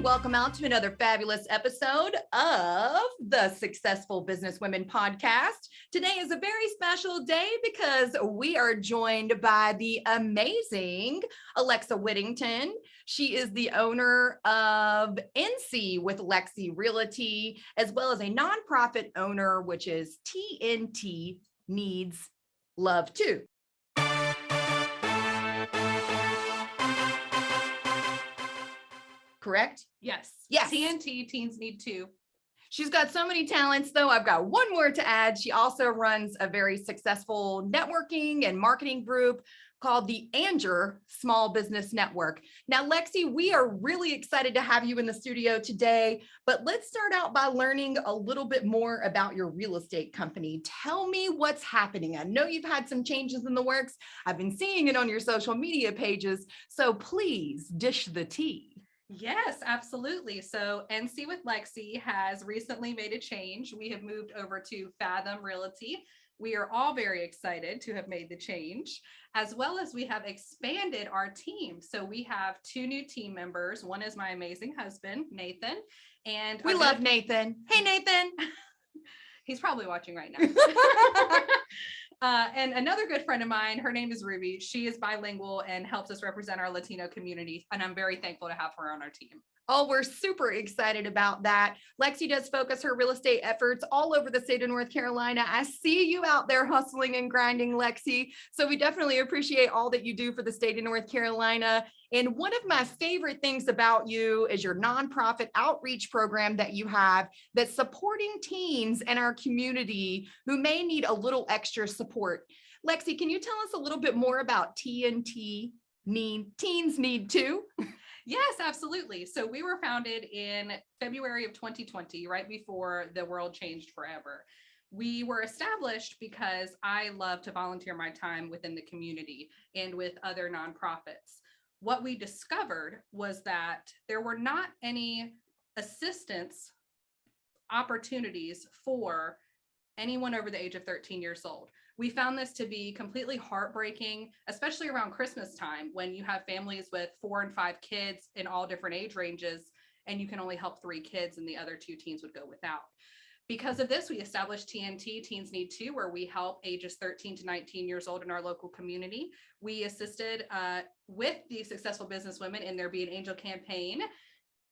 and welcome out to another fabulous episode of the Successful Businesswomen podcast. Today is a very special day because we are joined by the amazing Alexa Whittington. She is the owner of NC with Lexi Realty, as well as a nonprofit owner, which is TNT Needs Love Too. Correct? Yes. Yes. TNT, Teens Need To. She's got so many talents, though. I've got one more to add. She also runs a very successful networking and marketing group called the Anger Small Business Network. Now, Lexi, we are really excited to have you in the studio today, but let's start out by learning a little bit more about your real estate company. Tell me what's happening. I know you've had some changes in the works. I've been seeing it on your social media pages, so please dish the tea. Yes, absolutely. So NC with Lexi has recently made a change. We have moved over to Fathom Realty. We are all very excited to have made the change, as well as we have expanded our team. So we have two new team members. One is my amazing husband, Nathan. And we love Nathan. Hey, Nathan. He's probably watching right now. And another good friend of mine, her name is Ruby. She is bilingual and helps us represent our Latino community. And I'm very thankful to have her on our team. Oh, we're super excited about that. Lexi does focus her real estate efforts all over the state of North Carolina. I see you out there hustling and grinding, Lexi. So we definitely appreciate all that you do for the state of North Carolina. And one of my favorite things about you is your nonprofit outreach program that you have that's supporting teens in our community who may need a little extra support. Lexi, can you tell us a little bit more about TNT Teens Need To? Yes, absolutely. So we were founded in February of 2020, right before the world changed forever. We were established because I love to volunteer my time within the community and with other nonprofits. What we discovered was that there were not any assistance opportunities for anyone over the age of 13 years old. We found this to be completely heartbreaking, especially around Christmas time when you have families with 4 and 5 kids in all different age ranges, and you can only help 3 kids and the other 2 teens would go without. Because of this, we established TNT, Teens Need To, where we help ages 13 to 19 years old in our local community. We assisted with the Successful Businesswomen in their Be an Angel campaign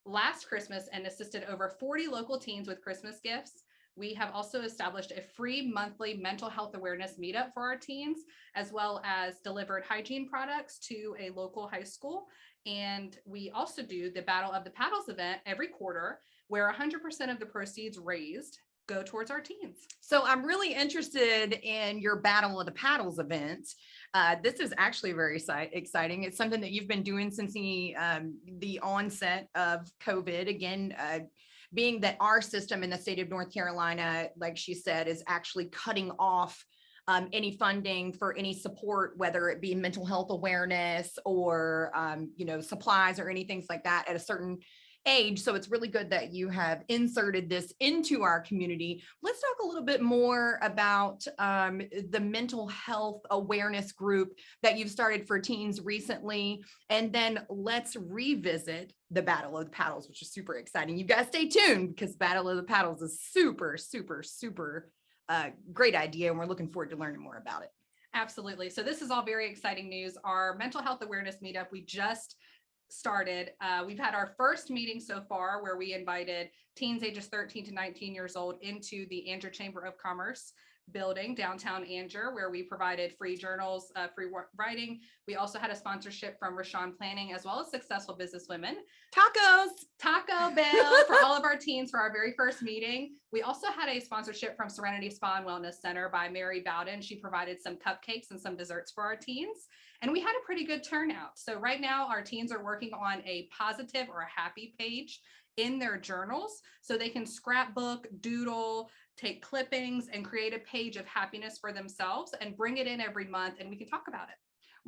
last Christmas and assisted over 40 local teens with Christmas gifts. We have also established a free monthly mental health awareness meetup for our teens, as well as delivered hygiene products to a local high school. And we also do the Battle of the Paddles event every quarter, where 100% of the proceeds raised go towards our teens. So I'm really interested in your Battle of the Paddles event. This is actually very exciting. It's something that you've been doing since the onset of COVID. Again, being that our system in the state of North Carolina, like she said, is actually cutting off any funding for any support, whether it be mental health awareness or, supplies or anything like that at a certain age. So it's really good that you have inserted this into our community. Let's talk a little bit more about the mental health awareness group that you've started for teens recently. And then let's revisit the Battle of the Paddles, which is super exciting. You guys stay tuned because Battle of the Paddles is super, super, super great idea. And we're looking forward to learning more about it. Absolutely. So this is all very exciting news. Our mental health awareness meetup, we just started. We've had our first meeting so far where we invited teens ages 13 to 19 years old into the Anger Chamber of Commerce building downtown Anger, where we provided free journals, free writing. We also had a sponsorship from Richon Planning, as well as Successful Businesswomen. Taco Bell for all of our teens for our very first meeting. We also had a sponsorship from Serenity Spa and Wellness Center by Mary Bowden. She provided some cupcakes and some desserts for our teens. And we had a pretty good turnout. So right now our teens are working on a positive or a happy page in their journals so they can scrapbook, doodle, take clippings, and create a page of happiness for themselves and bring it in every month and we can talk about it.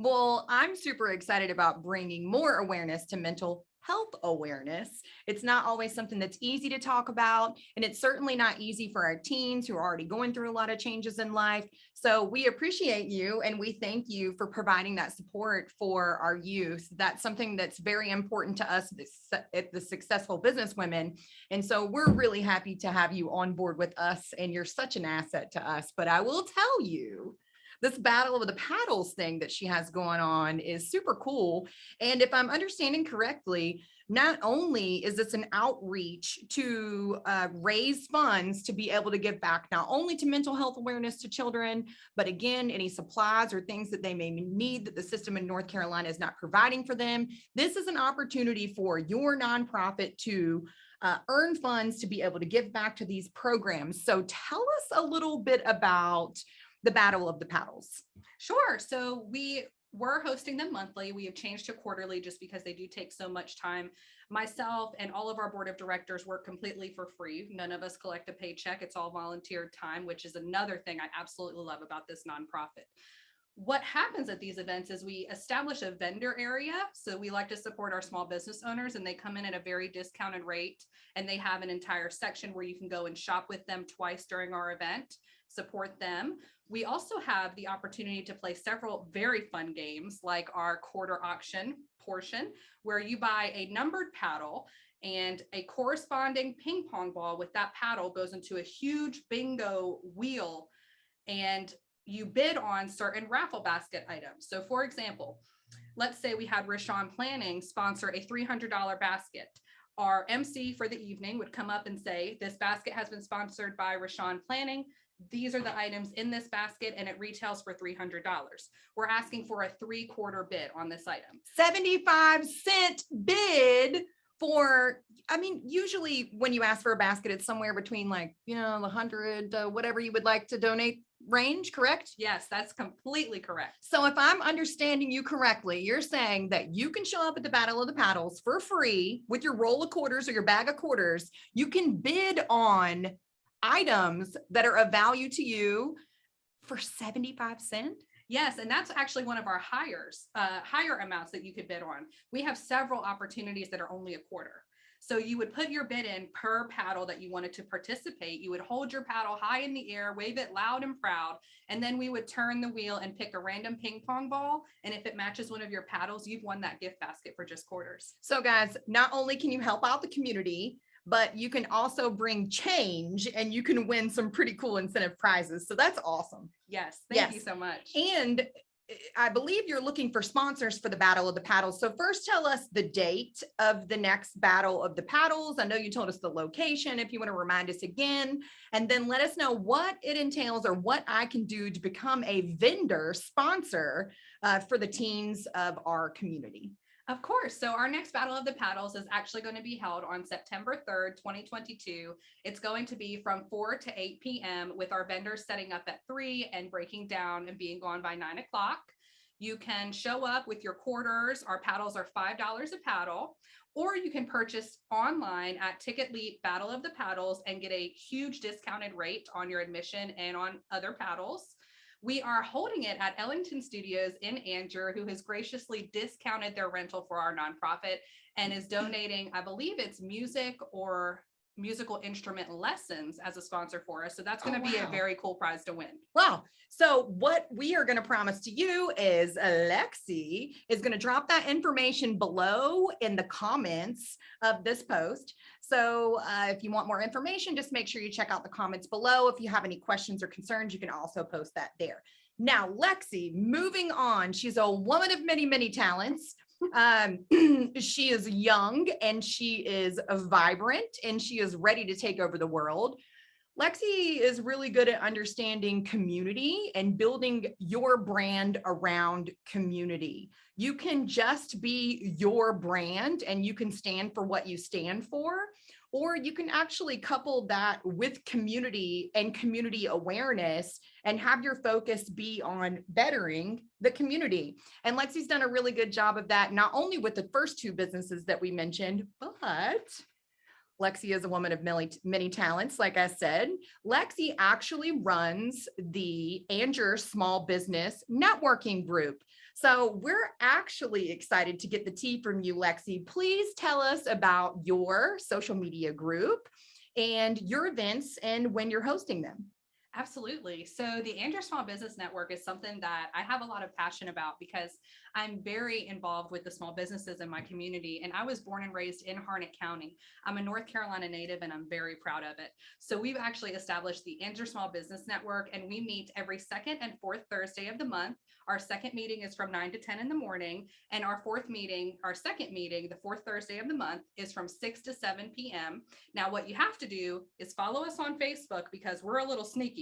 Well, I'm super excited about bringing more awareness to mental health awareness. It's not always something that's easy to talk about, and it's certainly not easy for our teens who are already going through a lot of changes in life. So we appreciate you and we thank you for providing that support for our youth. That's something that's very important to us, the successful business women. And so we're really happy to have you on board with us, and you're such an asset to us. But I will tell you, this battle of the paddles thing that she has going on is super cool. And if I'm understanding correctly, not only is this an outreach to raise funds to be able to give back not only to mental health awareness to children, but again, any supplies or things that they may need that the system in North Carolina is not providing for them. This is an opportunity for your nonprofit to earn funds to be able to give back to these programs. So tell us a little bit about the Battle of the Paddles. Sure. So we were hosting them monthly. We have changed to quarterly just because they do take so much time. Myself and all of our board of directors work completely for free. None of us collect a paycheck. It's all volunteer time, which is another thing I absolutely love about this nonprofit. What happens at these events is we establish a vendor area. So we like to support our small business owners, and they come in at a very discounted rate, and they have an entire section where you can go and shop with them twice during our event, support them. We also have the opportunity to play several very fun games like our quarter auction portion, where you buy a numbered paddle and a corresponding ping pong ball with that paddle goes into a huge bingo wheel, and you bid on certain raffle basket items. So for example, let's say we had Richon Planning sponsor a $300 basket. Our MC for the evening would come up and say, this basket has been sponsored by Richon Planning. These are the items in this basket, and it retails for $300. We're asking for a 3/4 bid on this item. 75-cent bid for, I mean, usually when you ask for a basket, it's somewhere between like, the 100, whatever you would like to donate range, correct? Yes, that's completely correct. So if I'm understanding you correctly, you're saying that you can show up at the Battle of the Paddles for free with your roll of quarters or your bag of quarters. You can bid on items that are of value to you for 75 cents. Yes, and that's actually one of our higher amounts that you could bid on. We have several opportunities that are only a quarter. So you would put your bid in per paddle that you wanted to participate. You would hold your paddle high in the air, wave it loud and proud, and then we would turn the wheel and pick a random ping pong ball. And if it matches one of your paddles, you've won that gift basket for just quarters. So guys, not only can you help out the community, but you can also bring change and you can win some pretty cool incentive prizes. So that's awesome. Yes. Thank you so much. And I believe you're looking for sponsors for the Battle of the Paddles. So first tell us the date of the next Battle of the Paddles. I know you told us the location, if you want to remind us again, and then let us know what it entails or what I can do to become a vendor sponsor for the teens of our community. Of course. So our next Battle of the Paddles is actually going to be held on September 3rd, 2022. It's going to be from 4 to 8 p.m. with our vendors setting up at 3 and breaking down and being gone by 9 o'clock. You can show up with your quarters. Our paddles are $5 a paddle, or you can purchase online at Ticket Leap Battle of the Paddles and get a huge discounted rate on your admission and on other paddles. We are holding it at Ellington Studios in Angier, who has graciously discounted their rental for our nonprofit and is donating, I believe it's music or musical instrument lessons as a sponsor for us. So that's going to be a very cool prize to win. Wow. So what we are going to promise to you is Lexi is going to drop that information below in the comments of this post. So if you want more information, just make sure you check out the comments below. If you have any questions or concerns, you can also post that there. Now, Lexi, moving on, she's a woman of many, many talents. She is young and she is vibrant and she is ready to take over the world. Lexi is really good at understanding community and building your brand around community. You can just be your brand and you can stand for what you stand for, or you can actually couple that with community and community awareness and have your focus be on bettering the community. And Lexi's done a really good job of that, not only with the first two businesses that we mentioned, but Lexi is a woman of many talents. Like I said, Lexi actually runs the Anger Small Business Networking Group. So we're actually excited to get the tea from you, Lexi. Please tell us about your social media group and your events and when you're hosting them. Absolutely. So the Andrew Small Business Network is something that I have a lot of passion about because I'm very involved with the small businesses in my community. And I was born and raised in Harnett County. I'm a North Carolina native and I'm very proud of it. So we've actually established the Andrew Small Business Network, and we meet every second and fourth Thursday of the month. Our second meeting is from 9 to 10 in the morning. And our second meeting, the fourth Thursday of the month, is from 6 to 7 p.m. Now, what you have to do is follow us on Facebook because we're a little sneaky.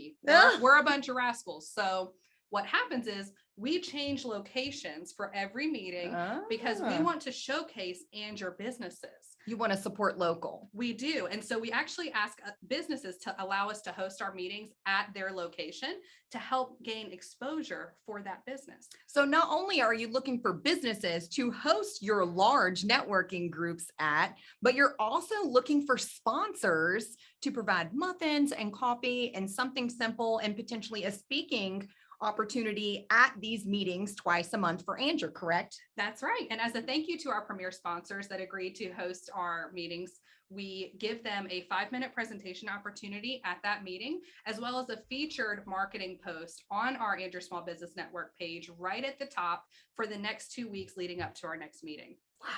We're a bunch of rascals. So what happens is we change locations for every meeting because we want to showcase and your businesses. You want to support local. We do. And so we actually ask businesses to allow us to host our meetings at their location to help gain exposure for that business. So not only are you looking for businesses to host your large networking groups at, but you're also looking for sponsors to provide muffins and coffee and something simple and potentially a speaking opportunity at these meetings twice a month for Andrew, correct? That's right. And as a thank you to our premier sponsors that agreed to host our meetings, we give them a 5-minute presentation opportunity at that meeting, as well as a featured marketing post on our Andrew Small Business Network page right at the top for the next 2 weeks leading up to our next meeting. Wow.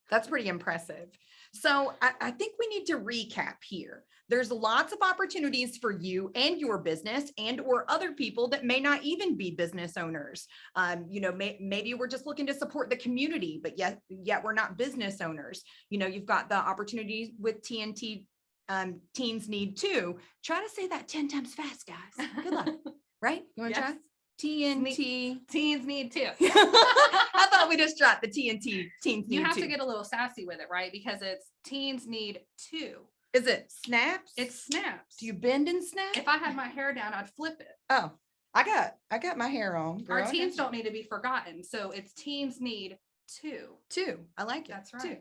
That's pretty impressive. So I think we need to recap here. There's lots of opportunities for you and your business and or other people that may not even be business owners. Maybe we're just looking to support the community, but yet we're not business owners. You've got the opportunities with TNT, Teens Need Too. Try to say that 10 times fast, guys. Good luck. Right? You want to try? TNT. Teens Need Too. I thought we just dropped the TNT. Teens Need You have Too. to get a little sassy with it, right? Because it's Teens Need Too. Is it snaps? It's snaps. Do you bend and snap? If I had my hair down, I'd flip it. Oh, I got my hair on. Girl. Our teens don't need to be forgotten. So it's Teens Need Two. I like it. That's right. Two.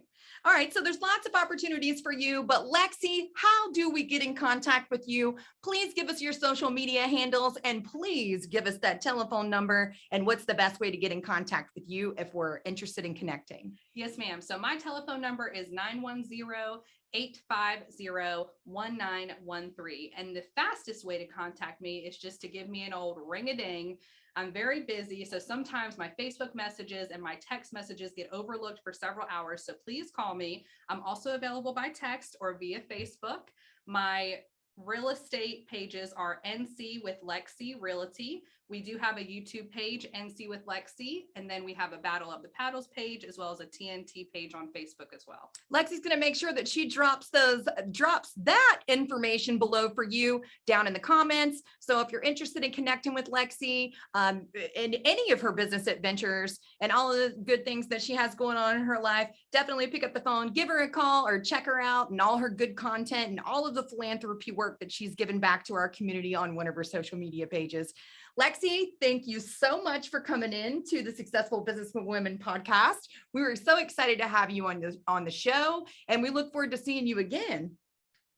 All right. So there's lots of opportunities for you, but Lexi, how do we get in contact with you? Please give us your social media handles and please give us that telephone number and what's the best way to get in contact with you if we're interested in connecting. Yes, ma'am. So my telephone number is 910-850-1913. And the fastest way to contact me is just to give me an old ring-a-ding. I'm very busy, so sometimes my Facebook messages and my text messages get overlooked for several hours. So please call me. I'm also available by text or via Facebook. My real estate pages are NC with Lexi Realty. We do have a YouTube page, NC with Lexi, and then we have a Battle of the Paddles page, as well as a TNT page on Facebook as well. Lexi's going to make sure that she drops that information below for you down in the comments. So if you're interested in connecting with Lexi and any of her business adventures and all of the good things that she has going on in her life, definitely pick up the phone, give her a call or check her out and all her good content and all of the philanthropy work that she's given back to our community on one of her social media pages. Lexi, thank you so much for coming in to the Successful Businesswomen podcast. We were so excited to have you on the show, and we look forward to seeing you again.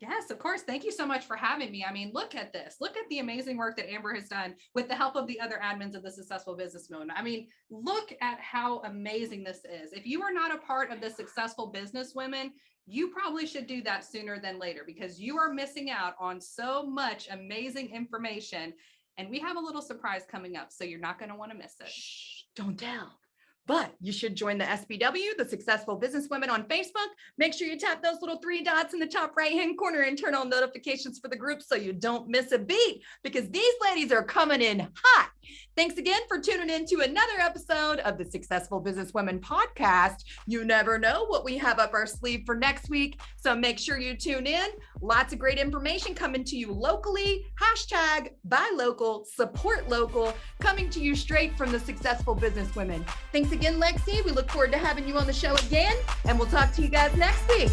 Yes, of course. Thank you so much for having me. I mean, look at this. Look at the amazing work that Amber has done with the help of the other admins of the Successful Businesswoman. I mean, look at how amazing this is. If you are not a part of the Successful Businesswomen, you probably should do that sooner than later because you are missing out on so much amazing information. And we have a little surprise coming up, so you're not going to want to miss it. Shh, don't tell. But you should join the SBW, the Successful Businesswomen on Facebook. Make sure you tap those little 3 dots in the top right-hand corner and turn on notifications for the group so you don't miss a beat because these ladies are coming in hot. Thanks again for tuning in to another episode of the Successful Businesswomen podcast. You never know what we have up our sleeve for next week, so make sure you tune in. Lots of great information coming to you locally. Hashtag buy local, support local, coming to you straight from the Successful Businesswomen. Thanks again, Lexi. We look forward to having you on the show again, and we'll talk to you guys next week.